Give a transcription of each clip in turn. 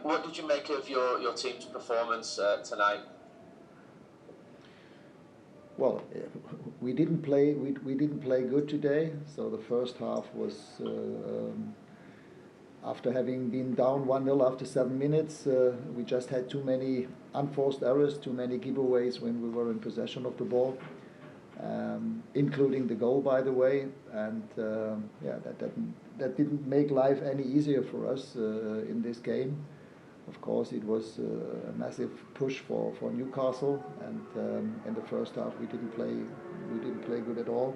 What did you make of your team's performance tonight? Well, we didn't play good today. So the first half was after having been down 1-0 after 7 minutes, we just had too many unforced errors, too many giveaways when we were in possession of the ball, including the goal, by the way. And that didn't make life any easier for us in this game. Of course, it was a massive push for Newcastle, and in the first half we didn't play good at all.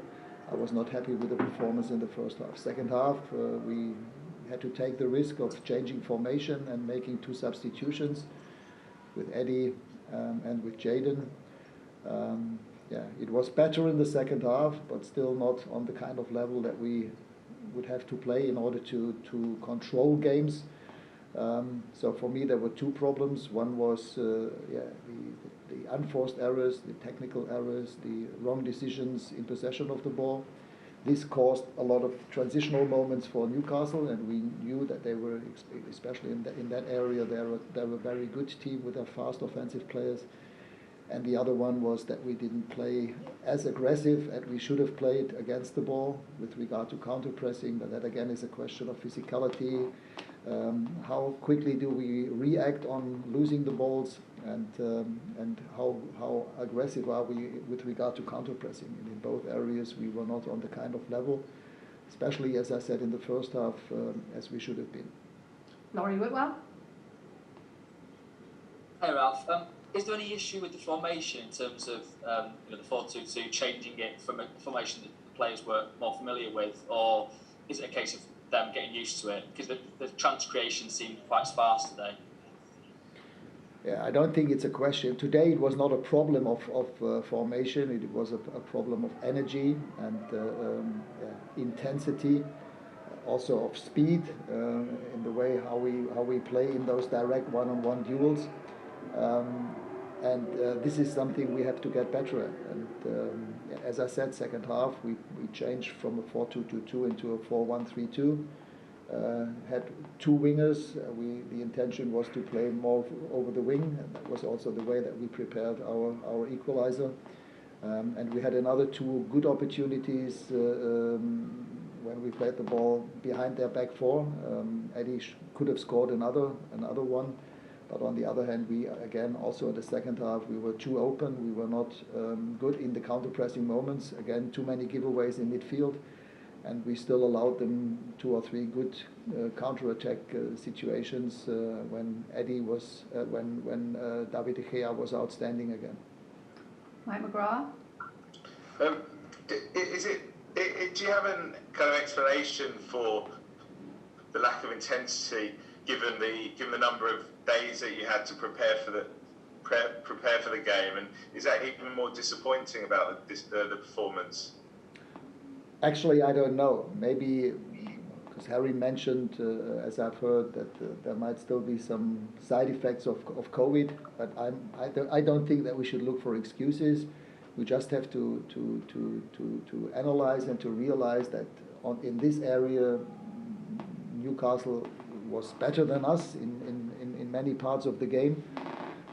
I was not happy with the performance in the first half. Second half, we had to take the risk of changing formation and making 2 substitutions with Eddie and with Jadon. It was better in the second half, but still not on the kind of level that we would have to play in order to control games. So for me, there were 2 problems. One was the unforced errors, the technical errors, the wrong decisions in possession of the ball. This caused a lot of transitional moments for Newcastle, and we knew that they were, especially in that area, they were a very good team with their fast offensive players. And the other one was that we didn't play as aggressive as we should have played against the ball with regard to counter-pressing, but that again is a question of physicality. How quickly do we react on losing the balls, and how aggressive are we with regard to counter-pressing? And in both areas we were not on the kind of level, especially, as I said, in the first half, as we should have been. Laurie Whitwell? Hey Ralf, is there any issue with the formation in terms of the 4-2-2, changing it from a formation that the players were more familiar with, or is it a case of them getting used to it? Because the chance creation seemed quite sparse today. Yeah, I don't think it's a question. Today it was not a problem of formation. It was a problem of energy and intensity, also of speed in the way how we play in those direct one-on-one duels. And this is something we have to get better at. And as I said, second half we changed from a 4-2-2 into a 4-1-3-2. Had 2 wingers. The intention was to play more over the wing, and that was also the way that we prepared our equalizer. And we had another 2 good opportunities when we played the ball behind their back 4. Eddie could have scored another one. But on the other hand, we again also in the second half we were too open. We were not good in the counter-pressing moments. Again, too many giveaways in midfield, and we still allowed them 2 or 3 good counter-attack situations when Eddie was when David De Gea was outstanding again. Mike McGrath. Do you have a kind of explanation for the lack of intensity, given the number of days that you had to prepare for the game, and is that even more disappointing about the performance? Actually, I don't know. Maybe because Harry mentioned, as I've heard, that there might still be some side effects of COVID, but I don't think that we should look for excuses. We just have to analyze and to realize that in this area, Newcastle was better than us in many parts of the game,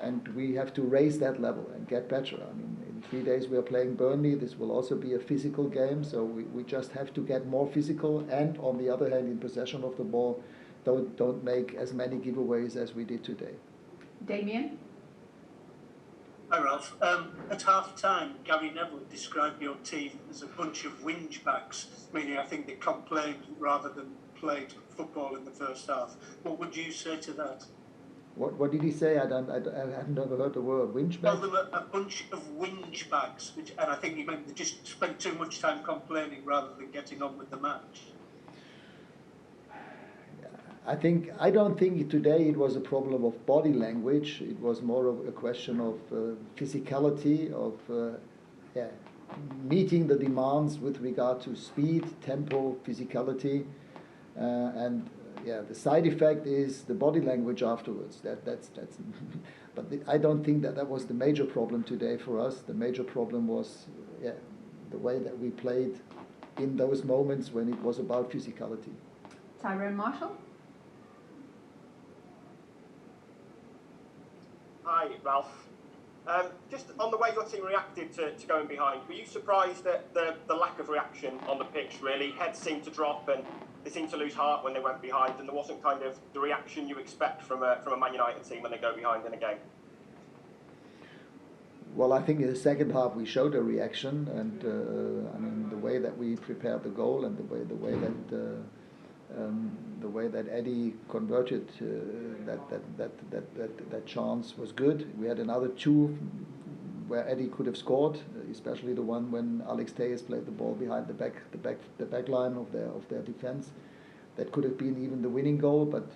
and we have to raise that level and get better. I mean, in 3 days we are playing Burnley. This will also be a physical game, so we just have to get more physical, and on the other hand, in possession of the ball, don't make as many giveaways as we did today. Damien? Hi Ralf. At half time, Gary Neville described your team as a bunch of whinge bags, meaning I think they complained rather than played football in the first half. What would you say to that? What did he say? I have never heard the word whinge bag. Well, they were a bunch of whinge bags, and I think he meant they just spent too much time complaining rather than getting on with the match. I don't think today it was a problem of body language. It was more of a question of physicality, of meeting the demands with regard to speed, tempo, physicality, and the side effect is the body language afterwards. That's. But I don't think that was the major problem today for us. The major problem was the way that we played in those moments when it was about physicality. Tyrone Marshall? Hi, Ralf. Just on the way your team reacted to going behind, were you surprised at the lack of reaction on the pitch, really? Heads seemed to drop and they seemed to lose heart when they went behind, and there wasn't kind of the reaction you expect from a Man United team when they go behind in a game. Well, I think in the second half we showed a reaction, and I mean the way that we prepared the goal and the way that Eddie converted that chance was good. We had another two where Eddie could have scored, especially the one when Alex Tejes played the ball behind the back line of their defense. That could have been even the winning goal, but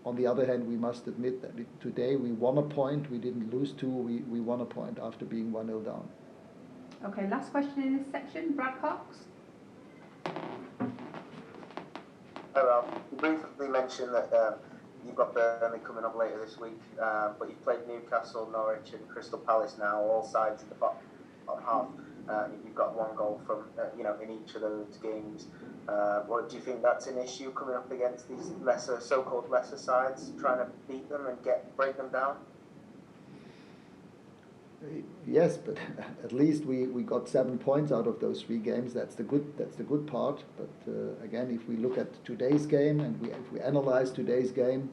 on the other hand, we must admit that today we won a point. We didn't lose two. We won a point after being 1-0 down. Okay, last question in this section. Brad Cox. Hi, Ralf. You briefly mentioned that you've got Burnley coming up later this week, but you've played Newcastle, Norwich, and Crystal Palace now, all sides in the bottom half. You've got one goal from in each of those games. What do you think that's an issue coming up against these so-called lesser sides, trying to beat them and break them down? Yes, but at least we got 7 points out of those 3 games. That's the good part. But again, if we look at today's game and if we analyze today's game,